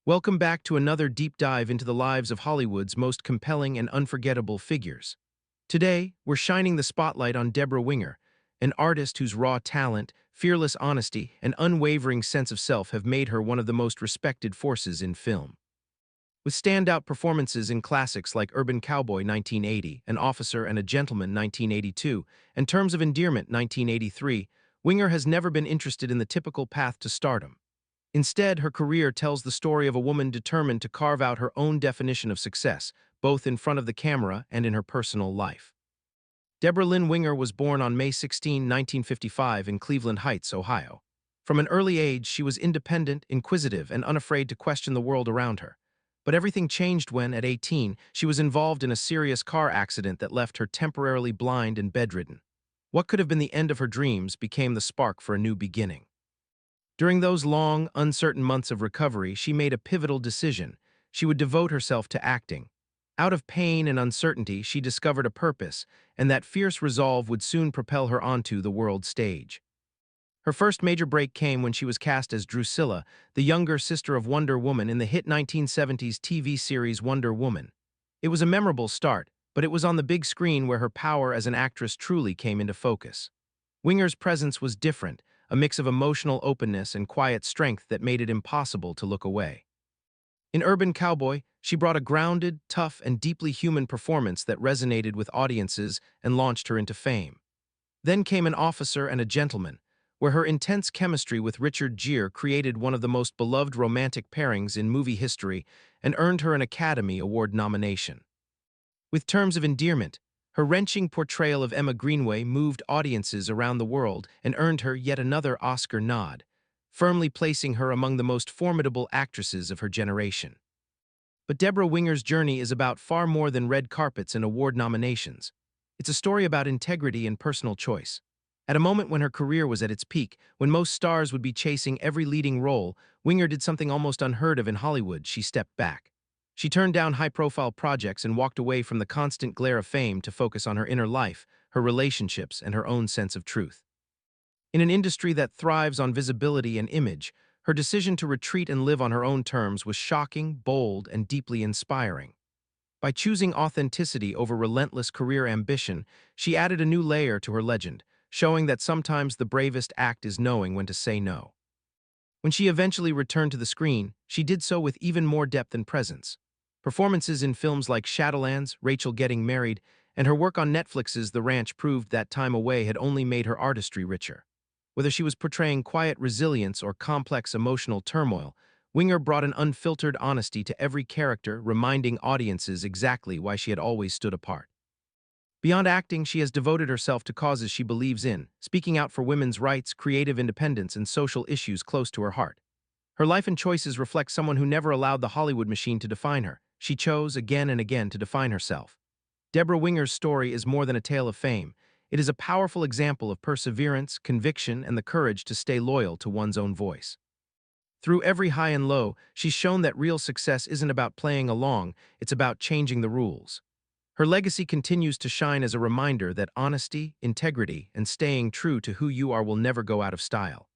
Welcome back to another deep dive into the lives of Hollywood's most compelling and unforgettable figures. Today, we're shining the spotlight on Debra Winger, an artist whose raw talent, fearless honesty, and unwavering sense of self have made her one of the most respected forces in film. With standout performances in classics like Urban Cowboy 1980, An Officer and a Gentleman 1982, and Terms of Endearment 1983, Winger has never been interested in the typical path to stardom. Instead, her career tells the story of a woman determined to carve out her own definition of success, both in front of the camera and in her personal life. Debra Lynn Winger was born on May 16, 1955, in Cleveland Heights, Ohio. From an early age, she was independent, inquisitive, and unafraid to question the world around her. But everything changed when, at 18, she was involved in a serious car accident that left her temporarily blind and bedridden. What could have been the end of her dreams became the spark for a new beginning. During those long, uncertain months of recovery, she made a pivotal decision. She would devote herself to acting. Out of pain and uncertainty, she discovered a purpose, and that fierce resolve would soon propel her onto the world stage. Her first major break came when she was cast as Drusilla, the younger sister of Wonder Woman in the hit 1970s TV series Wonder Woman. It was a memorable start, but it was on the big screen where her power as an actress truly came into focus. Winger's presence was different, a mix of emotional openness and quiet strength that made it impossible to look away. In Urban Cowboy, she brought a grounded, tough, and deeply human performance that resonated with audiences and launched her into fame. Then came An Officer and a Gentleman, where her intense chemistry with Richard Gere created one of the most beloved romantic pairings in movie history and earned her an Academy Award nomination. With Terms of Endearment, her wrenching portrayal of Emma Greenway moved audiences around the world and earned her yet another Oscar nod, firmly placing her among the most formidable actresses of her generation. But Debra Winger's journey is about far more than red carpets and award nominations. It's a story about integrity and personal choice. At a moment when her career was at its peak, when most stars would be chasing every leading role, Winger did something almost unheard of in Hollywood. She stepped back. She turned down high-profile projects and walked away from the constant glare of fame to focus on her inner life, her relationships, and her own sense of truth. In an industry that thrives on visibility and image, her decision to retreat and live on her own terms was shocking, bold, and deeply inspiring. By choosing authenticity over relentless career ambition, she added a new layer to her legend, showing that sometimes the bravest act is knowing when to say no. When she eventually returned to the screen, she did so with even more depth and presence. Performances in films like Shadowlands, Rachel Getting Married, and her work on Netflix's The Ranch proved that time away had only made her artistry richer. Whether she was portraying quiet resilience or complex emotional turmoil, Winger brought an unfiltered honesty to every character, reminding audiences exactly why she had always stood apart. Beyond acting, she has devoted herself to causes she believes in, speaking out for women's rights, creative independence, and social issues close to her heart. Her life and choices reflect someone who never allowed the Hollywood machine to define her. She chose again and again to define herself. Debra Winger's story is more than a tale of fame. It is a powerful example of perseverance, conviction, and the courage to stay loyal to one's own voice. Through every high and low, she's shown that real success isn't about playing along, it's about changing the rules. Her legacy continues to shine as a reminder that honesty, integrity, and staying true to who you are will never go out of style.